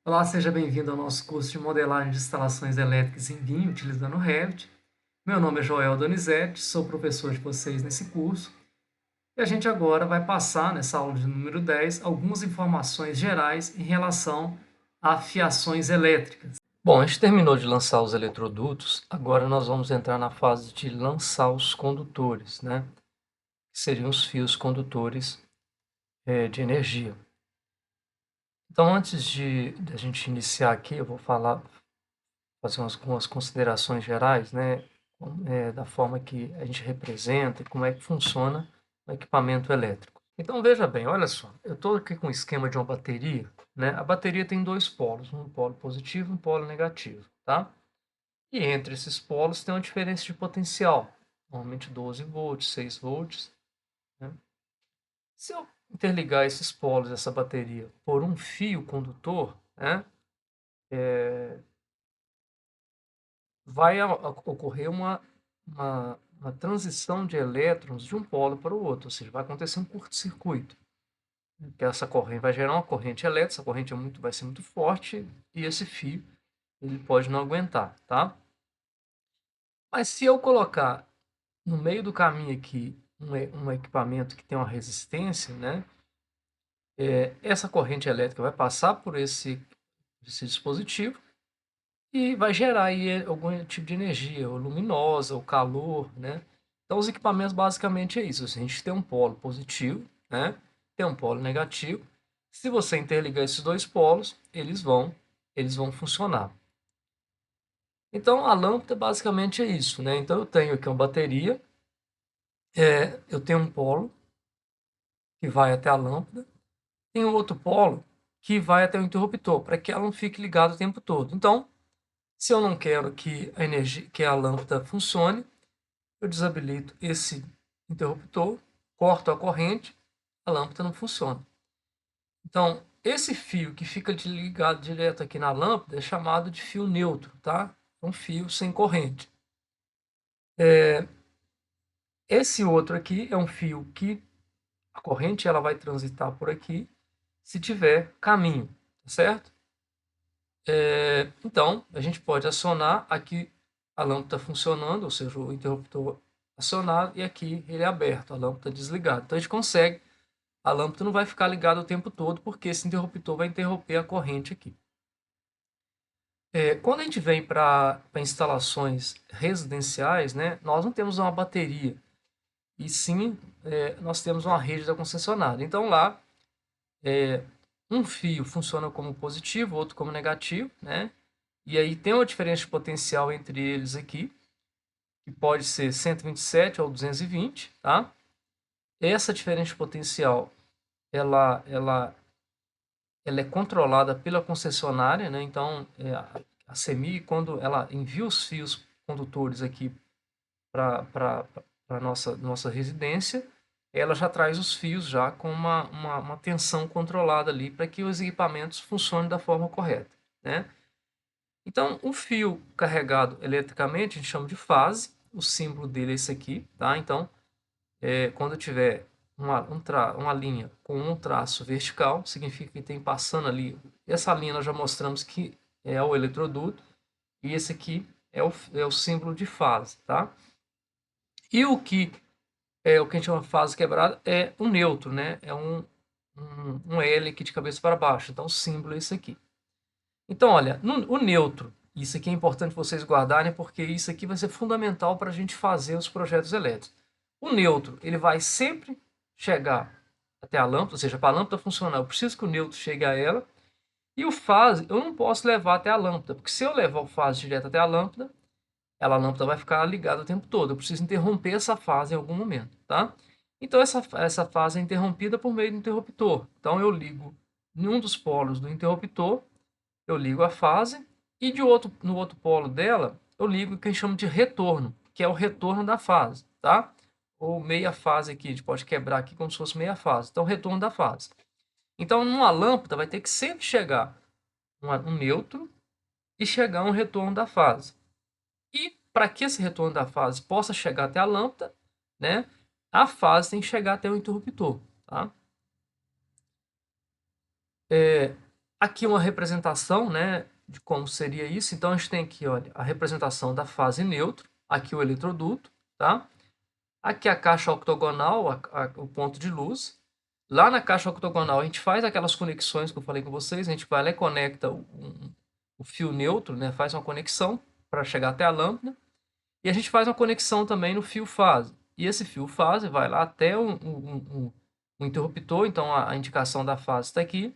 Olá, seja bem-vindo ao nosso curso de modelagem de instalações elétricas em BIM, utilizando o Revit. Meu nome é Joel Donizete, sou professor de vocês nesse curso. E a gente agora vai passar, nessa aula de número 10, algumas informações gerais em relação a fiações elétricas. Bom, a gente terminou de lançar os eletrodutos, agora nós vamos entrar na fase de lançar os condutores, né? Que seriam os fios condutores de energia. Então, antes de a gente iniciar aqui, eu vou fazer algumas considerações gerais, né, da forma que a gente representa e como é que funciona o equipamento elétrico. Então, veja bem, olha só, eu estou aqui com o esquema de uma bateria, né? A bateria tem dois polos, um polo positivo e um polo negativo, tá? E entre esses polos tem uma diferença de potencial, normalmente 12 volts, 6 volts, né? Se eu interligar esses polos dessa bateria por um fio condutor, né, vai ocorrer uma transição de elétrons de um polo para o outro, ou seja, vai acontecer um curto-circuito. Que essa corrente vai gerar uma corrente elétrica, essa corrente vai ser muito forte e esse fio ele pode não aguentar, tá? Mas se eu colocar no meio do caminho aqui um equipamento que tem uma resistência, né? Essa corrente elétrica vai passar por esse dispositivo e vai gerar aí algum tipo de energia, ou luminosa, ou calor, né? Então, os equipamentos basicamente é isso. A gente tem um polo positivo, né? Tem um polo negativo. Se você interligar esses dois polos, eles vão funcionar. Então, a lâmpada basicamente é isso, né? Então, eu tenho aqui uma bateria, eu tenho um polo que vai até a lâmpada, tem um outro polo que vai até o interruptor, para que ela não fique ligada o tempo todo. Então, se eu não quero que a energia, que a lâmpada funcione, eu desabilito esse interruptor, corto a corrente, a lâmpada não funciona. Então, esse fio que fica ligado direto aqui na lâmpada é chamado de fio neutro, tá? É um fio sem corrente. Esse outro aqui é um fio que a corrente ela vai transitar por aqui se tiver caminho, tá certo? Então, a gente pode acionar aqui a lâmpada funcionando, ou seja, o interruptor acionado e aqui ele é aberto, a lâmpada desligada. Então, a gente consegue, a lâmpada não vai ficar ligada o tempo todo, porque esse interruptor vai interromper a corrente aqui. Quando a gente vem para instalações residenciais, né, nós não temos uma bateria, e sim nós temos uma rede da concessionária. Então, lá, um fio funciona como positivo, outro como negativo, né? E aí tem uma diferença de potencial entre eles aqui, que pode ser 127 ou 220, tá? Essa diferença de potencial, ela é controlada pela concessionária, né? Então, a CEMIG, quando ela envia os fios condutores aqui para a nossa residência, ela já traz os fios já com uma tensão controlada ali para que os equipamentos funcionem da forma correta, né? Então, o fio carregado eletricamente, a gente chama de fase, o símbolo dele é esse aqui, tá? Então, quando tiver uma linha com um traço vertical, significa que tem passando ali, essa linha nós já mostramos que é o eletroduto, e esse aqui é o símbolo de fase, tá? E o que a gente chama de fase quebrada é um neutro, né? É um L aqui de cabeça para baixo, então o símbolo é esse aqui. Então, olha, o neutro, isso aqui é importante vocês guardarem, porque isso aqui vai ser fundamental para a gente fazer os projetos elétricos. O neutro, ele vai sempre chegar até a lâmpada, ou seja, para a lâmpada funcionar, eu preciso que o neutro chegue a ela. E o fase, eu não posso levar até a lâmpada, porque se eu levar o fase direto até a lâmpada vai ficar ligada o tempo todo. Eu preciso interromper essa fase em algum momento, tá? Então, essa fase é interrompida por meio do interruptor. Então, eu ligo em um dos polos do interruptor, eu ligo a fase, e no outro polo dela, eu ligo o que a gente chama de retorno, que é o retorno da fase, tá? Ou meia fase aqui, a gente pode quebrar aqui como se fosse meia fase. Então, retorno da fase. Então, numa lâmpada, vai ter que sempre chegar um neutro e chegar um retorno da fase. E para que esse retorno da fase possa chegar até a lâmpada, né, a fase tem que chegar até o interruptor, tá? Aqui uma representação, né, de como seria isso. Então, a gente tem aqui, olha, a representação da fase neutro, aqui o eletroduto, tá? Aqui a caixa octogonal, o ponto de luz. Lá na caixa octogonal, a gente faz aquelas conexões que eu falei com vocês, a gente vai lá e conecta o fio neutro, né, faz uma conexão para chegar até a lâmpada. E a gente faz uma conexão também no fio fase. E esse fio fase vai lá até um interruptor, então a indicação da fase está aqui,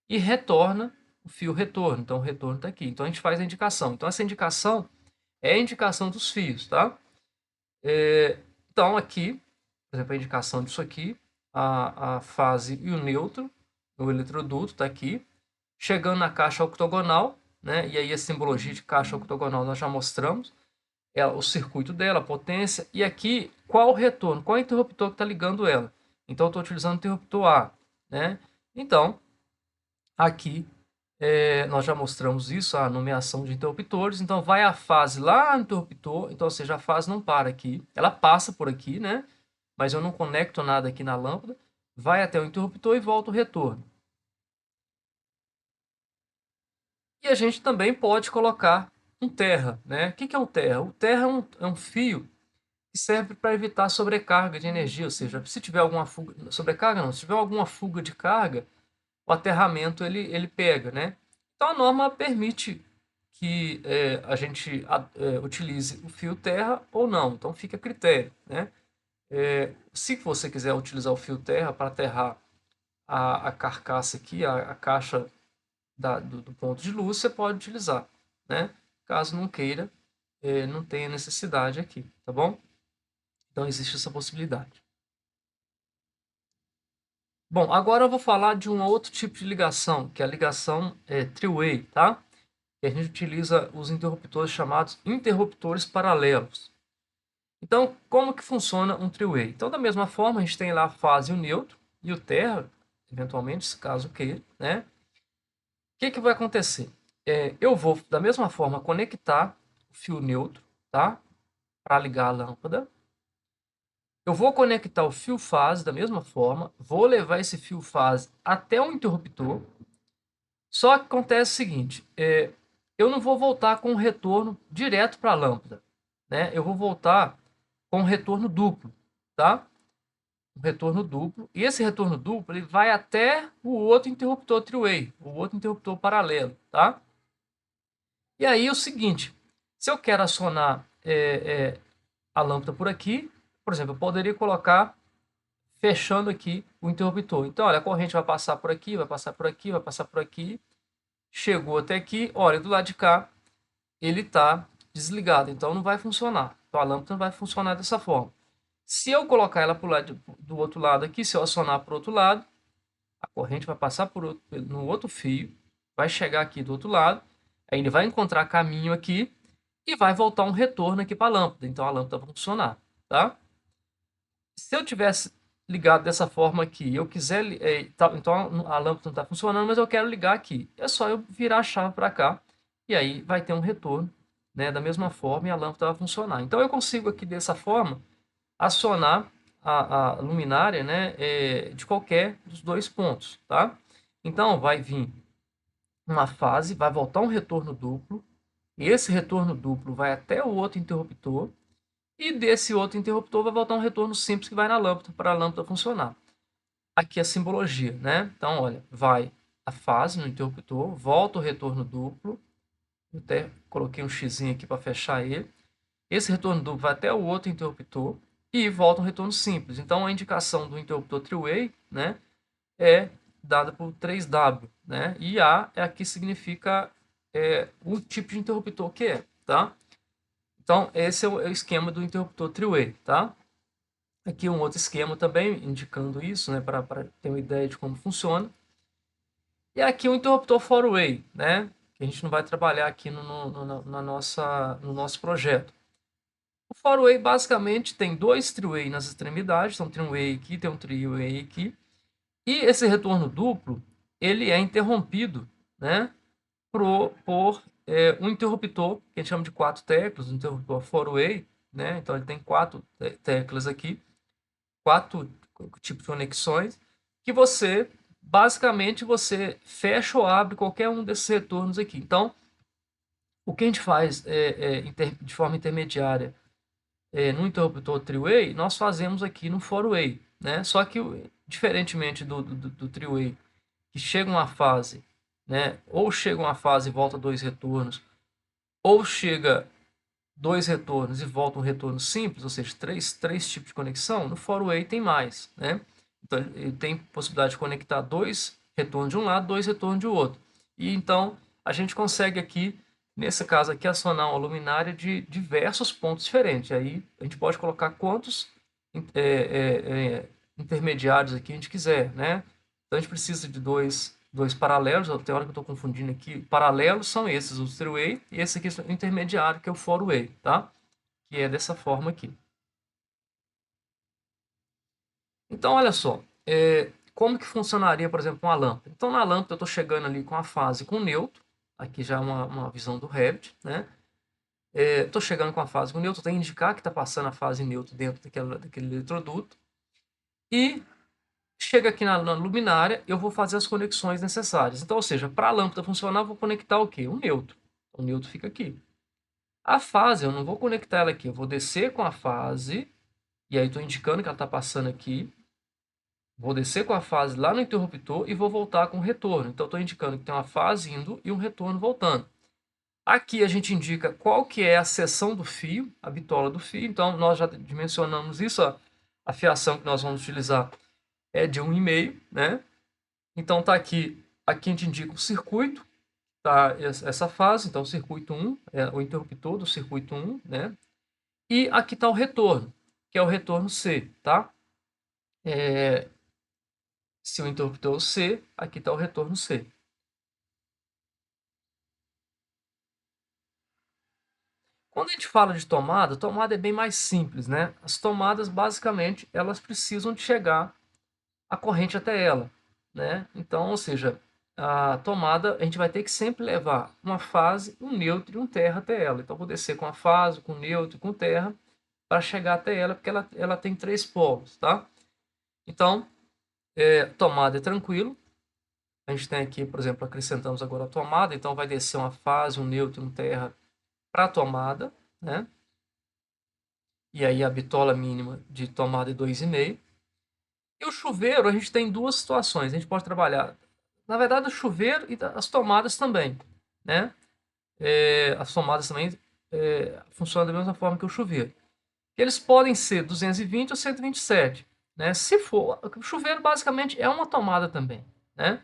e retorna o fio retorno. Então o retorno está aqui. Então a gente faz a indicação. Então essa indicação é a indicação dos fios, tá? Então aqui, por exemplo, a indicação disso aqui, a fase e o neutro, o eletroduto está aqui, chegando na caixa octogonal, né? E aí a simbologia de caixa octogonal nós já mostramos o circuito dela, a potência, e aqui qual o retorno, qual é o interruptor que está ligando ela. Então, eu estou utilizando o interruptor A. Né? Então, aqui nós já mostramos isso, a nomeação de interruptores. Então, vai a fase lá no interruptor, então, ou seja, a fase não para aqui, ela passa por aqui, né? Mas eu não conecto nada aqui na lâmpada, vai até o interruptor e volta o retorno. E a gente também pode colocar um terra, né? O que é um terra? O terra é um fio que serve para evitar sobrecarga de energia, ou seja, se tiver alguma fuga, sobrecarga não, se tiver alguma fuga de carga, o aterramento ele pega, né? Então a norma permite que a gente utilize o fio terra ou não, então fica a critério, né? Se você quiser utilizar o fio terra para aterrar a carcaça aqui, a caixa do ponto de luz, você pode utilizar, né? Caso não queira, não tenha necessidade aqui, tá bom? Então existe essa possibilidade. Bom, agora eu vou falar de um outro tipo de ligação, que é a ligação three-way, tá? E a gente utiliza os interruptores chamados interruptores paralelos. Então, como que funciona um three-way? Então, da mesma forma, a gente tem lá a fase e o neutro e o terra, eventualmente, se caso queira, né? O que que vai acontecer? Eu vou, da mesma forma, conectar o fio neutro, tá? Para ligar a lâmpada. Eu vou conectar o fio fase da mesma forma, vou levar esse fio fase até o interruptor. Só que acontece o seguinte, eu não vou voltar com o retorno direto para a lâmpada, né? Eu vou voltar com um retorno duplo, tá? Um retorno duplo. E esse retorno duplo ele vai até o outro interruptor three-way, o outro interruptor paralelo, tá? E aí é o seguinte, se eu quero acionar a lâmpada por aqui, por exemplo, eu poderia colocar fechando aqui o interruptor. Então, olha, a corrente vai passar por aqui, vai passar por aqui, vai passar por aqui, chegou até aqui, olha, do lado de cá, ele está desligado, então não vai funcionar. Então, a lâmpada não vai funcionar dessa forma. Se eu colocar ela do outro lado aqui, se eu acionar para o outro lado, a corrente vai passar no outro fio, vai chegar aqui do outro lado, aí ele vai encontrar caminho aqui e vai voltar um retorno aqui para a lâmpada. Então, a lâmpada vai funcionar, tá? Se eu tivesse ligado dessa forma aqui, eu quiser, então a lâmpada não está funcionando, mas eu quero ligar aqui. É só eu virar a chave para cá e aí vai ter um retorno, né, da mesma forma e a lâmpada vai funcionar. Então eu consigo aqui dessa forma acionar a luminária, né, de qualquer dos dois pontos, tá? Então vai vir uma fase, vai voltar um retorno duplo, e esse retorno duplo vai até o outro interruptor, e desse outro interruptor vai voltar um retorno simples que vai na lâmpada, para a lâmpada funcionar. Aqui a simbologia, né? Então, olha, vai a fase no interruptor, volta o retorno duplo, eu até coloquei um X aqui para fechar ele. Esse retorno duplo vai até o outro interruptor e volta um retorno simples. Então, a indicação do interruptor three-way, né, é dada por 3W, né? E A é aqui significa o tipo de interruptor que é, tá? Então, esse é o esquema do interruptor three-way, tá? Aqui um outro esquema também indicando isso, né, para ter uma ideia de como funciona. E aqui o interruptor four-way, né, que a gente não vai trabalhar aqui no nosso projeto. O four-way basicamente tem dois three-way nas extremidades, então tem um way aqui, tem um three-way aqui. E esse retorno duplo, ele é interrompido, né, por um interruptor, que a gente chama de 4 teclas, um interruptor four-way, né, então ele tem 4 teclas aqui, 4 tipos de conexões, que você basicamente você fecha ou abre qualquer um desses retornos aqui. Então, o que a gente faz de forma intermediária no interruptor three-way, nós fazemos aqui no four-way, né? Só que, diferentemente do three-way, que chega uma fase, né? Ou chega uma fase e volta dois retornos, ou chega dois retornos e volta um retorno simples, ou seja, três tipos de conexão, no four-way tem mais, né? Então, ele tem possibilidade de conectar dois retornos de um lado, dois retornos de outro. E então, a gente consegue aqui, nesse caso aqui, acionar uma luminária de diversos pontos diferentes. Aí, a gente pode colocar quantos intermediários aqui a gente quiser, né? Então, a gente precisa de dois paralelos, tem hora que eu estou confundindo aqui, paralelos são esses, o three-way, e esse aqui é o intermediário, que é o four-way, tá? Que é dessa forma aqui. Então, olha só, como que funcionaria, por exemplo, uma lâmpada? Então, na lâmpada eu estou chegando ali com a fase com neutro, aqui já é uma visão do Revit, né? Estou chegando com a fase com neutro, tem que indicar que está passando a fase neutro dentro daquele eletroduto, e chega aqui na luminária, eu vou fazer as conexões necessárias. Então, ou seja, para a lâmpada funcionar, eu vou conectar o quê? O neutro. O neutro fica aqui. A fase, eu não vou conectar ela aqui, eu vou descer com a fase, e aí estou indicando que ela está passando aqui. Vou descer com a fase lá no interruptor e vou voltar com o retorno. Então, estou indicando que tem uma fase indo e um retorno voltando. Aqui a gente indica qual que é a seção do fio, a bitola do fio. Então, nós já dimensionamos isso, a fiação que nós vamos utilizar é de 1,5, né? Então, tá aqui a gente indica o circuito, tá? Essa fase, então, circuito 1, é o interruptor do circuito 1, né? E aqui está o retorno, que é o retorno C, tá? Se o interruptor é o C, aqui está o retorno C. Quando a gente fala de tomada é bem mais simples, né? As tomadas, basicamente, elas precisam de chegar a corrente até ela, né? Então, ou seja, a tomada, a gente vai ter que sempre levar uma fase, um neutro e um terra até ela. Então, vou descer com a fase, com o neutro e com o terra para chegar até ela, porque ela tem três polos, tá? Então, tomada é tranquilo. A gente tem aqui, por exemplo, acrescentamos agora a tomada, então vai descer uma fase, um neutro e um terra para a tomada, né? E aí a bitola mínima de tomada é 2,5. E o chuveiro, a gente tem duas situações. A gente pode trabalhar, na verdade, o chuveiro e as tomadas também, né? As tomadas também funcionam da mesma forma que o chuveiro. Eles podem ser 220 ou 127, né? Se for, o chuveiro basicamente é uma tomada também, né?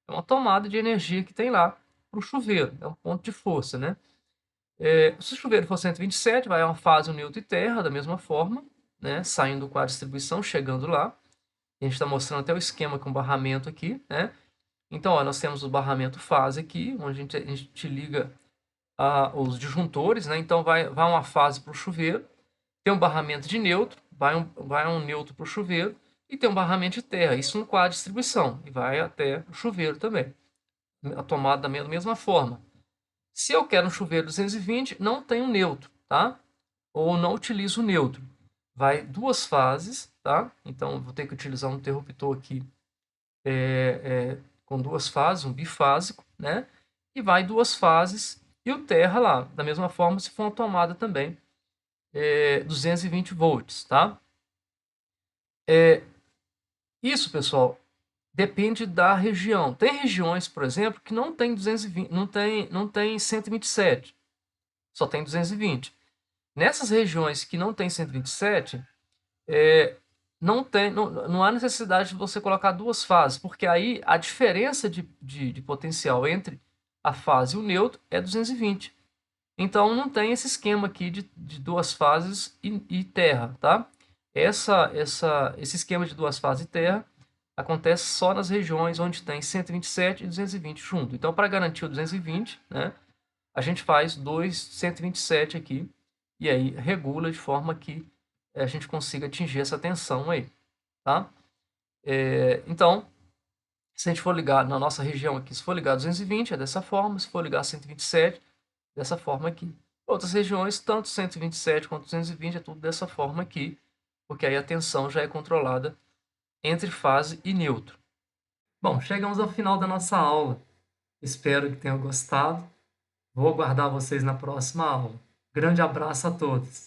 É uma tomada de energia que tem lá para o chuveiro, é um ponto de força, né? Se o chuveiro for 127, vai uma fase, um neutro e terra, da mesma forma, né? Saindo com a distribuição, chegando lá. A gente está mostrando até o esquema com barramento aqui, né? Então, ó, nós temos o barramento fase aqui, onde a gente liga os disjuntores, né? Então, vai uma fase para o chuveiro, tem um barramento de neutro, vai um neutro para o chuveiro, e tem um barramento de terra, isso no quadro de distribuição, e vai até o chuveiro também. A tomada da mesma forma. Se eu quero um chuveiro 220, não tem um neutro, tá? Ou não utilizo o neutro. Vai duas fases, tá? Então, vou ter que utilizar um interruptor aqui com duas fases, um bifásico, né? E vai duas fases e o terra lá. Da mesma forma, se for uma tomada também, 220 volts, tá? Isso, pessoal, depende da região. Tem regiões, por exemplo, que não tem 220, não tem 127, só tem 220. Nessas regiões que não tem 127, não há necessidade de você colocar duas fases, porque aí a diferença de potencial entre a fase e o neutro é 220. Então não tem esse esquema aqui de duas fases e terra, tá? Esse esquema de duas fases e terra acontece só nas regiões onde tem 127 e 220 junto. Então, para garantir o 220, né, a gente faz dois 127 aqui, e aí regula de forma que a gente consiga atingir essa tensão aí, tá? Então, se a gente for ligar na nossa região aqui, se for ligar 220 é dessa forma, se for ligar 127, dessa forma aqui. Outras regiões, tanto 127 quanto 220 é tudo dessa forma aqui, porque aí a tensão já é controlada entre fase e neutro. Bom, chegamos ao final da nossa aula. Espero que tenham gostado. Vou aguardar vocês na próxima aula. Grande abraço a todos.